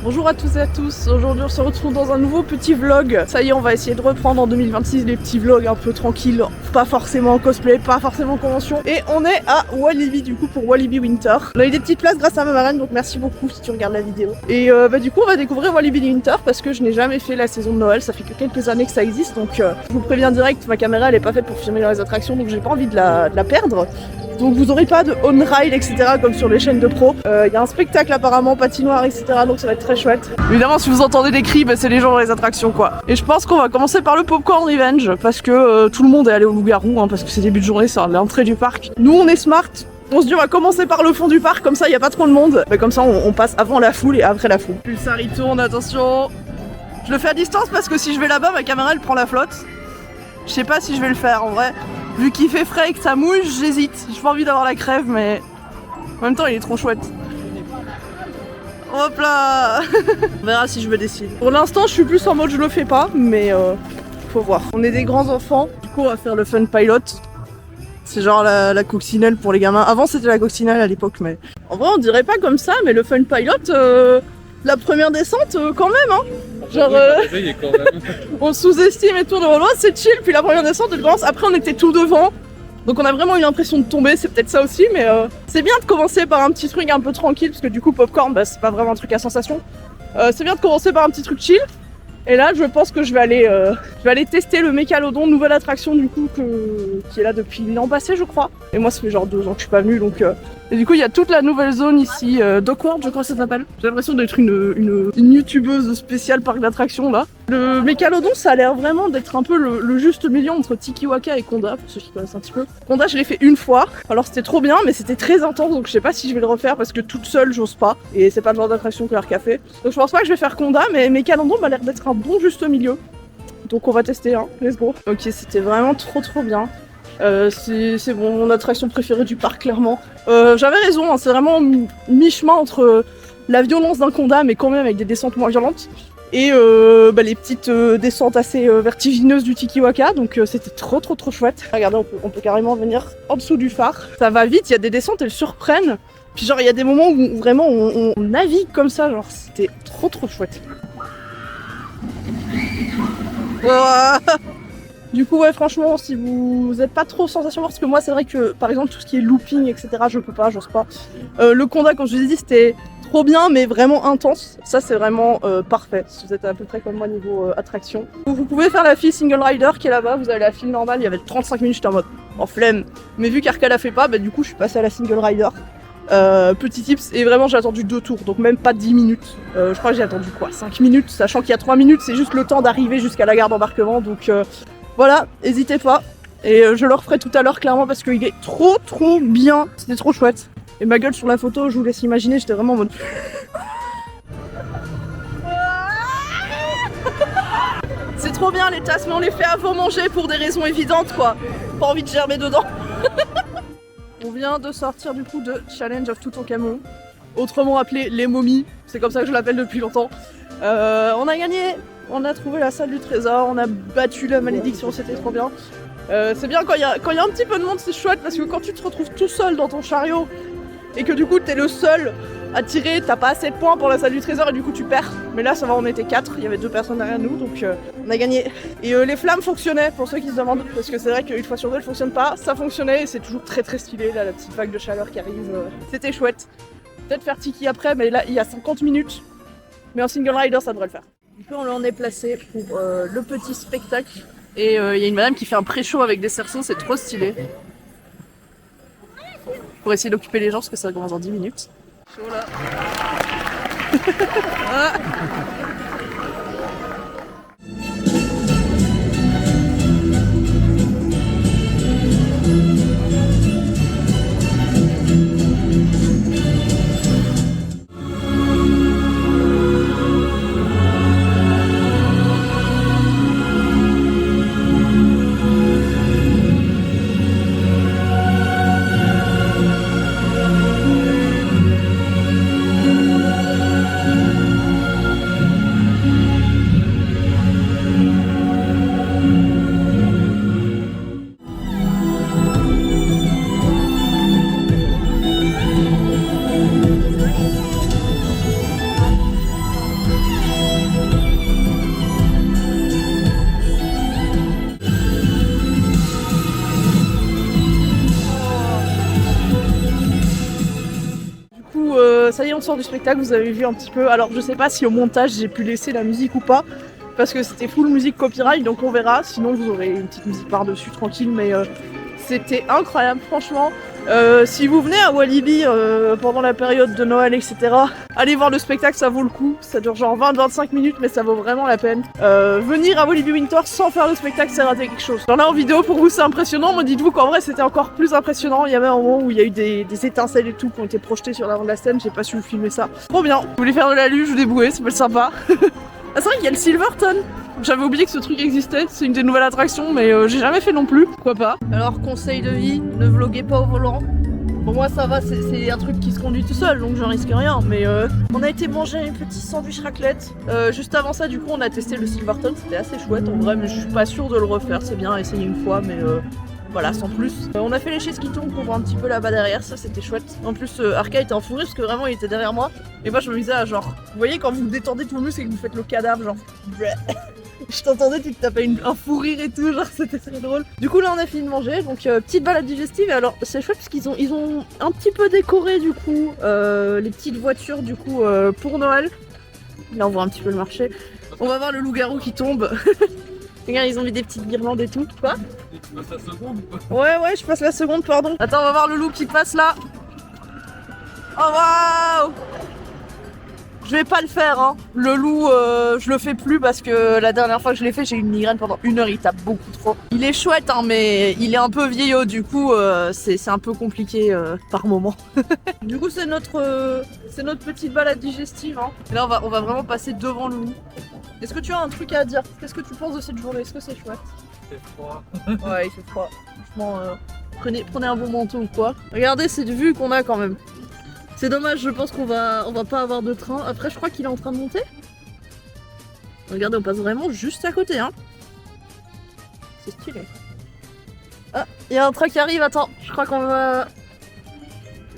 Bonjour à tous et à tous, aujourd'hui on se retrouve dans un nouveau petit vlog. Ça y est, on va essayer de reprendre en 2026 les petits vlogs un peu tranquilles, pas forcément en cosplay, pas forcément en convention. Et on est à Walibi du coup pour Walibi Winter. On a eu des petites places grâce à ma marraine, donc merci beaucoup si tu regardes la vidéo. Et du coup on va découvrir Walibi Winter parce que je n'ai jamais fait la saison de Noël, ça fait que quelques années que ça existe. Donc je vous préviens direct, ma caméra elle est pas faite pour filmer dans les attractions, donc j'ai pas envie de la perdre. Donc vous aurez pas de on-ride etc comme sur les chaînes de pro. Il y a un spectacle apparemment, patinoire etc, donc ça va être très chouette. Évidemment si vous entendez des cris, c'est les gens dans les attractions quoi. Et je pense qu'on va commencer par le Popcorn Revenge parce que tout le monde est allé au loup-garou parce que c'est début de journée, c'est l'entrée du parc. Nous on est smart, on se dit on va commencer par le fond du parc, comme ça il n'y a pas trop de monde. Comme ça on passe avant la foule et après la foule. Pulsar il tourne, attention. Je le fais à distance parce que si je vais là-bas, ma caméra elle prend la flotte. Je sais pas si je vais le faire en vrai. Vu qu'il fait frais et que ça mouille, j'hésite. J'ai pas envie d'avoir la crève, mais en même temps, il est trop chouette. Hop là. On verra si je me décide. Pour l'instant, je suis plus en mode je le fais pas, mais faut voir. On est des grands enfants, du coup, on va faire le Fun Pilot. C'est genre la coccinelle pour les gamins. Avant, c'était la coccinelle à l'époque, mais en vrai, on dirait pas comme ça, mais le Fun Pilot, la première descente, quand même, hein. Genre, on sous-estime et tout, de loin, c'est chill, puis la première descente, elle commence. Après, on était tout devant, donc on a vraiment eu l'impression de tomber, c'est peut-être ça aussi, mais c'est bien de commencer par un petit truc un peu tranquille, parce que du coup, popcorn, c'est pas vraiment un truc à sensation. C'est bien de commencer par un petit truc chill, et là, je pense que je vais aller tester le Mécalodon, nouvelle attraction du coup, qui est là depuis l'an passé, je crois. Et moi, ça fait genre 2 ans que je suis pas venue, donc... Et du coup, il y a toute la nouvelle zone ici, Dockward, je crois que ça s'appelle. J'ai l'impression d'être une youtubeuse spéciale parc d'attractions, là. Le Mécalodon, ça a l'air vraiment d'être un peu le juste milieu entre Tikiwaka et Conda, pour ceux qui connaissent un petit peu. Conda, je l'ai fait une fois, alors c'était trop bien, mais c'était très intense, donc je sais pas si je vais le refaire, parce que toute seule, j'ose pas. Et c'est pas le genre d'attraction que l'Arc a fait. Donc je pense pas que je vais faire Conda, mais Mécalodon m'a l'air d'être un bon juste milieu. Donc on va tester, hein, let's go. Ok, c'était vraiment trop bien. C'est mon attraction préférée du parc, clairement. J'avais raison, hein, c'est vraiment mi-chemin entre la violence d'un Conda, mais quand même avec des descentes moins violentes, et les petites descentes assez vertigineuses du Tikiwaka, donc c'était trop chouette. Regardez, on peut carrément venir en dessous du phare. Ça va vite, il y a des descentes, elles surprennent. Puis genre, il y a des moments où vraiment on navigue comme ça, genre c'était trop chouette. Du coup, ouais, franchement, si vous n'êtes pas trop sensation parce que moi, c'est vrai que, par exemple, tout ce qui est looping, etc., je peux pas, j'ose pas. Le Conda, comme je vous ai dit, c'était trop bien, mais vraiment intense. Ça, c'est vraiment parfait, si vous êtes à peu près comme moi niveau attraction. Vous pouvez faire la file single rider qui est là-bas, vous avez la file normale, il y avait 35 minutes, j'étais en mode en flemme. Mais vu qu'Arca la fait pas, du coup, je suis passée à la single rider. Petit tips, et vraiment j'ai attendu 2 tours, donc même pas 10 minutes. Je crois que j'ai attendu 5 minutes, sachant qu'il y a 3 minutes, c'est juste le temps d'arriver jusqu'à la gare d'embarquement, donc voilà, n'hésitez pas. Et je le referai tout à l'heure clairement parce qu'il est trop bien, c'était trop chouette. Et ma gueule sur la photo, je vous laisse imaginer, j'étais vraiment en mode... C'est trop bien les tasses, mais on les fait avant manger pour des raisons évidentes quoi. Pas envie de germer dedans. On vient de sortir du coup de Challenge of Toutankhamon, autrement appelé les momies, c'est comme ça que je l'appelle depuis longtemps. On a gagné, on a trouvé la salle du trésor, on a battu la malédiction, c'était trop bien. C'est bien quand il y a un petit peu de monde, c'est chouette parce que quand tu te retrouves tout seul dans ton chariot et que du coup t'es le seul à tirer, t'as pas assez de points pour la salle du trésor et du coup tu perds. Mais là ça va, on était 4, il y avait 2 personnes derrière nous, donc on a gagné. Et les flammes fonctionnaient pour ceux qui se demandent, parce que c'est vrai qu'une fois sur 2 elles fonctionnent pas, ça fonctionnait et c'est toujours très stylé, là la petite vague de chaleur qui arrive, c'était chouette. Peut-être faire Tiki après, mais là il y a 50 minutes, mais en single rider ça devrait le faire. Du coup on est placé pour le petit spectacle et il y a une madame qui fait un pré-show avec des cerceaux, c'est trop stylé. Pour essayer d'occuper les gens parce que ça commence dans 10 minutes. Chaud là. Ah. est, on sort du spectacle, vous avez vu un petit peu. Alors je sais pas si au montage j'ai pu laisser la musique ou pas, parce que c'était full musique copyright, donc on verra. Sinon vous aurez une petite musique par-dessus tranquille, mais c'était incroyable franchement. Si vous venez à Walibi pendant la période de Noël, etc., allez voir le spectacle, ça vaut le coup. Ça dure genre 20-25 minutes, mais ça vaut vraiment la peine. Venir à Walibi Winter sans faire le spectacle, c'est rater quelque chose. J'en ai en vidéo pour vous, c'est impressionnant. Mais dites-vous qu'en vrai, c'était encore plus impressionnant. Il y avait un moment où il y a eu des étincelles et tout qui ont été projetées sur l'avant de la scène. J'ai pas su vous filmer ça. Trop bien. Je voulais faire de la luge ou des bouées, ça peut être sympa. Ah, c'est vrai qu'il y a le Silverton. J'avais oublié que ce truc existait, c'est une des nouvelles attractions, mais j'ai jamais fait non plus. Pourquoi pas. Alors, conseil de vie, ne vloguez pas au volant. Bon, moi ça va, c'est un truc qui se conduit tout seul, donc j'en risque rien. Mais on a été manger un petit sandwich raclette. Juste avant ça, du coup, on a testé le Silverton, c'était assez chouette en vrai, mais je suis pas sûre de le refaire. C'est bien, essayer une fois, mais voilà, sans plus. On a fait les chaises qui tombent qu'on voit un petit peu là-bas derrière, ça c'était chouette. En plus, Arca était en fou rire parce que vraiment il était derrière moi. Et moi je me disais, à genre, vous voyez quand vous détendez tout le muscle et que vous faites le cadavre, genre. Je t'entendais, tu te tapais un fou rire et tout, genre c'était très drôle. Du coup là on a fini de manger, donc petite balade digestive. Et alors c'est chouette parce qu'ils ont un petit peu décoré du coup les petites voitures du coup pour Noël. Là on voit un petit peu le marché. On va voir le loup-garou qui tombe. Regarde, ils ont mis des petites guirlandes et tout. Quoi? Tu passes la seconde ou pas? Ouais, je passe la seconde, pardon. Attends, on va voir le loup qui passe là. Oh waouh! Je vais pas le faire, hein. Le loup, je le fais plus parce que la dernière fois que je l'ai fait, j'ai eu une migraine pendant 1 heure, il tape beaucoup trop. Il est chouette, hein, mais il est un peu vieillot, du coup, c'est un peu compliqué par moment. Du coup, c'est notre petite balade digestive, hein. Et là, on va vraiment passer devant le loup. Est-ce que tu as un truc à dire? Qu'est-ce que tu penses de cette journée? Est-ce que c'est chouette? C'est froid. Ouais, il fait froid. Franchement, prenez un bon manteau ou quoi. Regardez cette vue qu'on a quand même. C'est dommage, je pense qu'on va pas avoir de train. Après, je crois qu'il est en train de monter. Regardez, on passe vraiment juste à côté, hein. C'est stylé. Ah, il y a un train qui arrive, attends. Je crois qu'on va...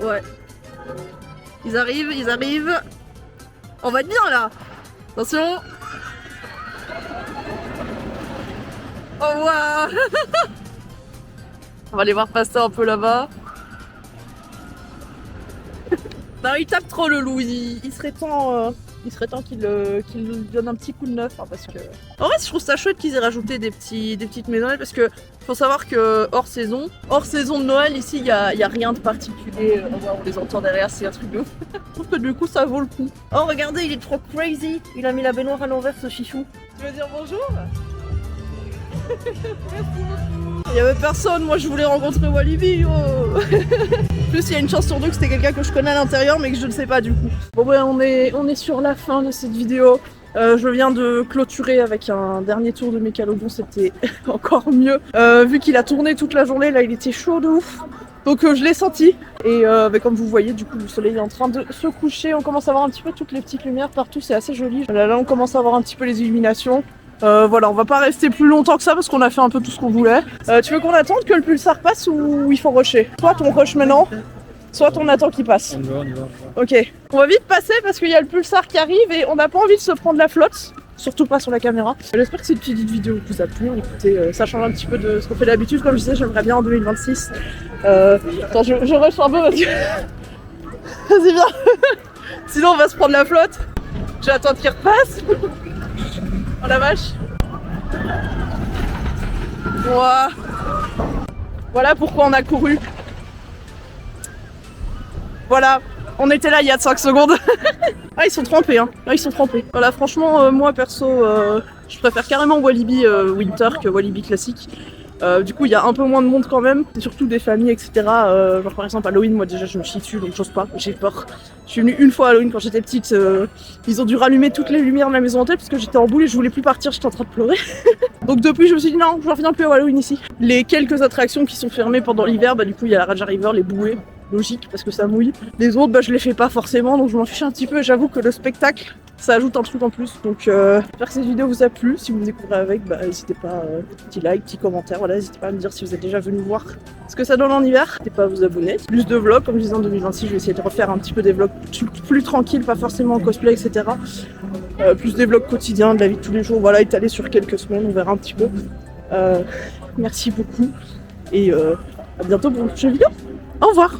Ouais. Ils arrivent. On va être bien, là. Attention. Oh, waouh. On va les voir passer un peu là-bas. Non, il tape trop le loup, il serait temps qu'il donne un petit coup de neuf, hein, parce que... En vrai, je trouve ça chouette qu'ils aient rajouté des petites maisonnettes, parce que faut savoir que hors saison de Noël, ici, il y a rien de particulier. On les entend derrière, c'est un truc de ouf. Je trouve que du coup, ça vaut le coup. Oh, regardez, il est trop crazy. Il a mis la baignoire à l'envers, ce chichou. Tu veux dire bonjour? Il y avait personne, moi je voulais rencontrer Walibi. Oh. En plus il y a une chance sur deux que c'était quelqu'un que je connais à l'intérieur mais que je ne sais pas du coup. Bon ben on est sur la fin de cette vidéo. Je viens de clôturer avec un dernier tour de Mégalodon, c'était encore mieux. Vu qu'il a tourné toute la journée, là il était chaud de ouf. Donc je l'ai senti. Et comme vous voyez, du coup le soleil est en train de se coucher. On commence à voir un petit peu toutes les petites lumières partout, c'est assez joli. Là on commence à voir un petit peu les illuminations. Voilà, on va pas rester plus longtemps que ça parce qu'on a fait un peu tout ce qu'on voulait. Tu veux qu'on attende que le pulsar passe ou il faut rusher? Soit on rush maintenant, soit on attend qu'il passe. On y va. Ok. On va vite passer parce qu'il y a le pulsar qui arrive et on n'a pas envie de se prendre la flotte. Surtout pas sur la caméra. J'espère que cette petite vidéo vous a plu. Écoutez, ça change un petit peu de ce qu'on fait d'habitude. Comme je disais, j'aimerais bien en 2026. Attends, je rush un peu parce que... Vas-y, viens. Sinon on va se prendre la flotte. J'attends qu'il repasse. Oh la vache. Ouah. Voilà pourquoi on a couru. Voilà, on était là il y a 5 secondes. Ah ils sont trempés hein. Ah, ils sont trempés. Voilà franchement moi perso je préfère carrément Walibi Winter que Walibi classique. Du coup il y a un peu moins de monde quand même, c'est surtout des familles etc. Genre par exemple Halloween, moi déjà je me chie dessus donc j'ose pas, j'ai peur. Je suis venue une fois à Halloween quand j'étais petite, ils ont dû rallumer toutes les lumières de la maison hantée parce que j'étais en boule et je voulais plus partir, j'étais en train de pleurer. Donc depuis je me suis dit non, je reviens plus à Halloween ici. Les quelques attractions qui sont fermées pendant l'hiver, bah du coup il y a la Raja River, les bouées, logique parce que ça mouille. Les autres bah je les fais pas forcément donc je m'en fiche un petit peu, j'avoue que le spectacle ça ajoute un truc en plus. Donc j'espère que cette vidéo vous a plu. Si vous me découvrez avec, bah n'hésitez pas, petit like, petit commentaire, voilà, n'hésitez pas à me dire si vous êtes déjà venu voir ce que ça donne en hiver. N'hésitez pas à vous abonner. Plus de vlogs, comme je disais en 2026, je vais essayer de refaire un petit peu des vlogs plus tranquilles, pas forcément en cosplay, etc. Plus des vlogs quotidiens, de la vie de tous les jours, voilà, étalés sur quelques semaines, on verra un petit peu. Merci beaucoup et à bientôt pour une prochaine vidéo. Au revoir.